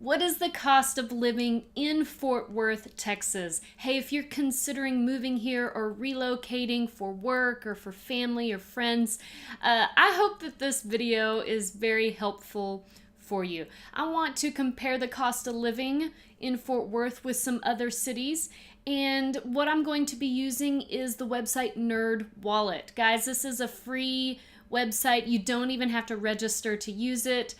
What is the cost of living in Fort Worth, Texas? Hey, if you're considering moving here or relocating for work or for family or friends, I hope that this video is very helpful for you. I want to compare the cost of living in Fort Worth with some other cities, and what I'm going to be using is the website NerdWallet. Guys, this is a free website. You don't even have to register to use it.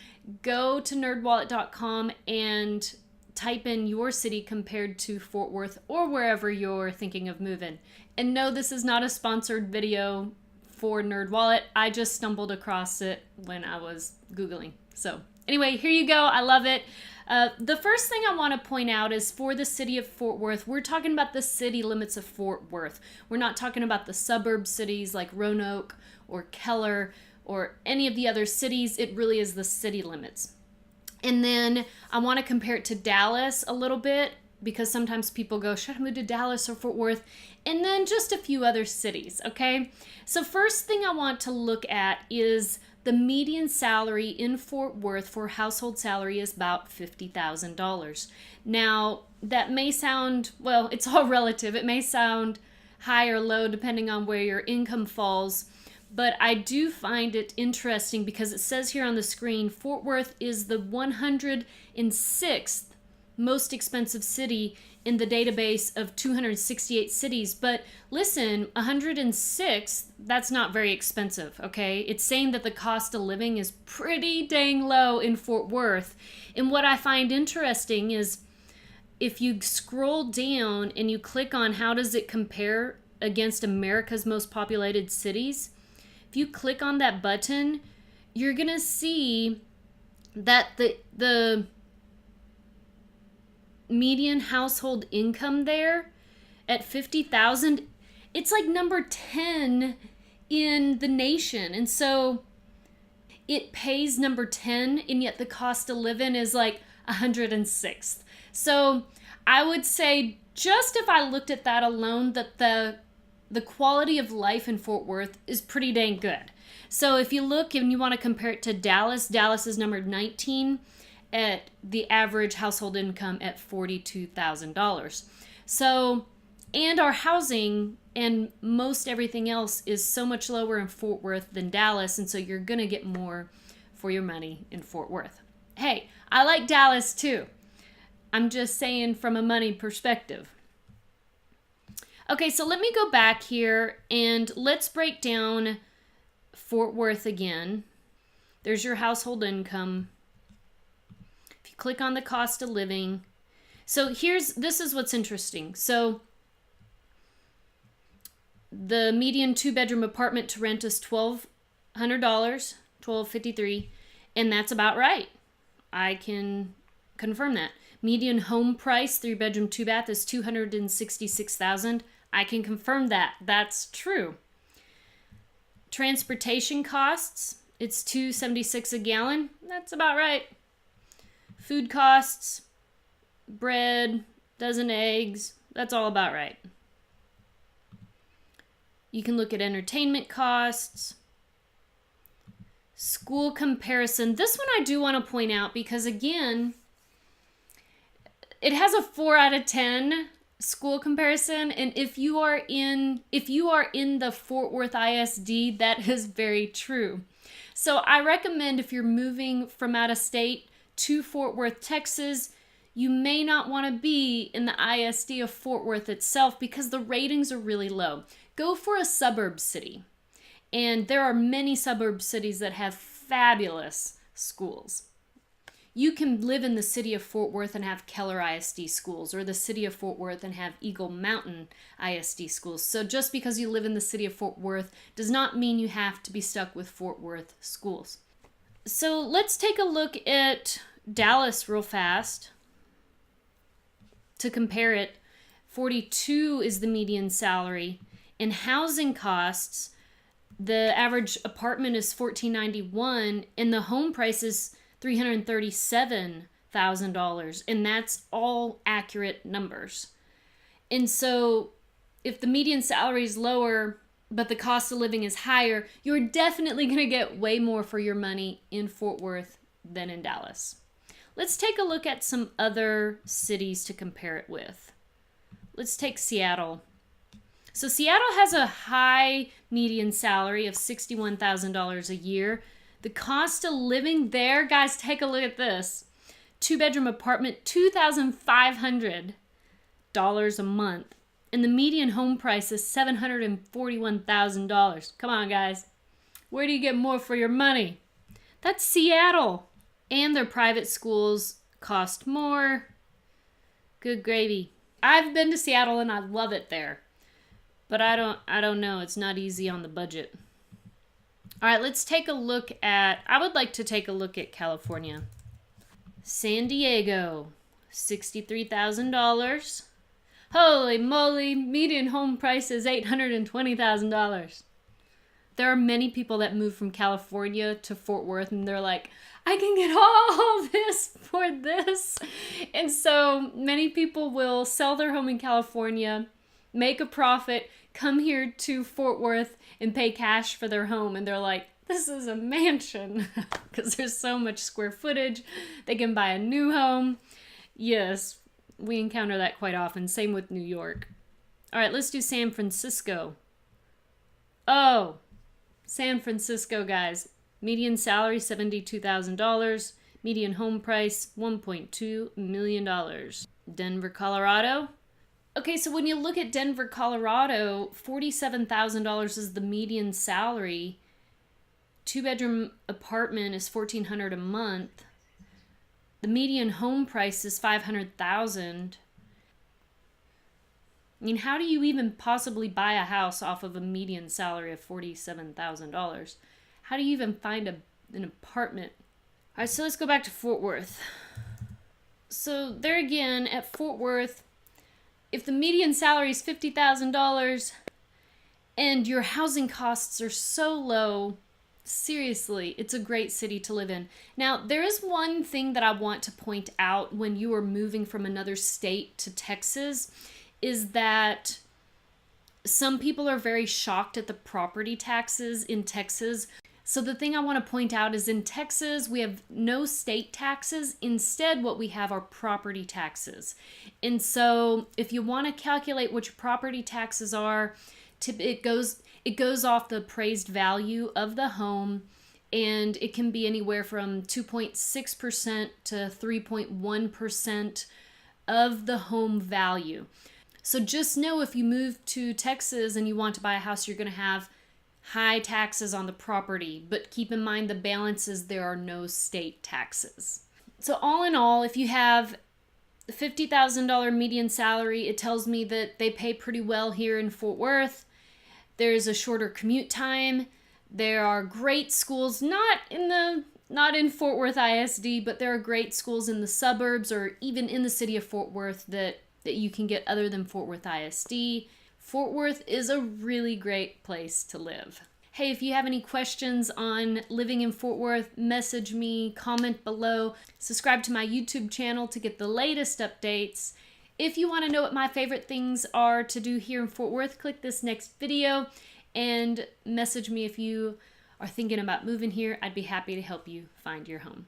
Go to nerdwallet.com and type in your city compared to Fort Worth or wherever you're thinking of moving. And no, this is not a sponsored video for NerdWallet. I just stumbled across it when I was Googling. So anyway, here you go. I love it. The first thing I want to point out is for the city of Fort Worth, we're talking about the city limits of Fort Worth. We're not talking about the suburb cities like Roanoke or Keller or any of the other cities. It really is the city limits. And then I want to compare it to Dallas a little bit, because sometimes people go, should I move to Dallas or Fort Worth? And then just a few other cities, okay? So first thing I want to look at is the median salary in Fort Worth for household salary is about $50,000. Now, that may sound, well, it's all relative. It may sound high or low depending on where your income falls. But I do find it interesting because it says here on the screen, Fort Worth is the 106th most expensive city in the database of 268 cities. But listen, 106, that's not very expensive, okay? It's saying that the cost of living is pretty dang low in Fort Worth. And what I find interesting is if you scroll down and you click on how does it compare against America's most populated cities, if you click on that button, you're going to see that the median household income there at $50,000, it's like number 10 in the nation. And so it pays number 10, and yet the cost of living is like 106th. So I would say just if I looked at that alone, that the quality of life in Fort Worth is pretty dang good. So if you look and you want to compare it to Dallas, Dallas is numbered 19 at the average household income at $42,000. So, and our housing and most everything else is so much lower in Fort Worth than Dallas, and so you're going to get more for your money in Fort Worth. Hey, I like Dallas too. I'm just saying from a money perspective. Okay, so let me go back here and let's break down Fort Worth again. There's your household income. If you click on the cost of living. So this is what's interesting. So the median 2-bedroom apartment to rent is $1,200, $1,253, and that's about right. I can confirm that. Median home price, 3-bedroom, 2-bath is $266,000. I can confirm that. That's true. Transportation costs, it's $2.76 a gallon. That's about right. Food costs, bread, dozen eggs, that's all about right. You can look at entertainment costs. School comparison. This one I do want to point out because, again, it has a 4 out of 10 school comparison, and if you are in the Fort Worth ISD, that is very true. So I recommend if you're moving from out of state to Fort Worth, Texas, you may not want to be in the ISD of Fort Worth itself because the ratings are really low. Go for a suburb city. And there are many suburb cities that have fabulous schools. You can live in the city of Fort Worth and have Keller ISD schools, or the city of Fort Worth and have Eagle Mountain ISD schools. So just because you live in the city of Fort Worth does not mean you have to be stuck with Fort Worth schools. So let's take a look at Dallas real fast to compare it. 42 is the median salary. In housing costs, the average apartment is $1,491, and the home price is $337,000, and that's all accurate numbers. And so if the median salary is lower but the cost of living is higher, you're definitely going to get way more for your money in Fort Worth than in Dallas. Let's take a look at some other cities to compare it with. Let's take Seattle. So Seattle has a high median salary of $61,000 a year. The cost of living there, guys, take a look at this. 2-bedroom apartment, $2,500 a month. And the median home price is $741,000. Come on, guys. Where do you get more for your money? That's Seattle. And their private schools cost more. Good gravy. I've been to Seattle and I love it there. But I don't know. It's not easy on the budget. All right, let's take a look at, I would like to take a look at California. San Diego, $63,000. Holy moly, median home price is $820,000. There are many people that move from California to Fort Worth and they're like, I can get all this for this. And so many people will sell their home in California, make a profit, come here to Fort Worth and pay cash for their home. And they're like, this is a mansion because there's so much square footage. They can buy a new home. Yes, we encounter that quite often. Same with New York. All right, let's do San Francisco. Oh, San Francisco, guys. Median salary, $72,000. Median home price, $1.2 million. Denver, Colorado. Okay, so when you look at Denver, Colorado, $47,000 is the median salary. 2-bedroom apartment is $1,400 a month. The median home price is $500,000. I mean, how do you even possibly buy a house off of a median salary of $47,000? How do you even find an apartment? All right, so let's go back to Fort Worth. So there again, at Fort Worth, if the median salary is $50,000 and your housing costs are so low, seriously, it's a great city to live in. Now, there is one thing that I want to point out when you are moving from another state to Texas, is that some people are very shocked at the property taxes in Texas. So the thing I want to point out is in Texas, we have no state taxes. Instead, what we have are property taxes. And so if you want to calculate what your property taxes are, it goes off the appraised value of the home, and it can be anywhere from 2.6% to 3.1% of the home value. So just know if you move to Texas and you want to buy a house, you're going to have high taxes on the property, but keep in mind the balance is there are no state taxes. So all in all, if you have a $50,000 median salary, it tells me that they pay pretty well here in Fort Worth. There's a shorter commute time. There are great schools, not in Fort Worth ISD, but there are great schools in the suburbs or even in the city of Fort Worth that you can get other than Fort Worth ISD. Fort Worth is a really great place to live. Hey, if you have any questions on living in Fort Worth, message me, comment below, subscribe to my YouTube channel to get the latest updates. If you want to know what my favorite things are to do here in Fort Worth, click this next video and message me if you are thinking about moving here. I'd be happy to help you find your home.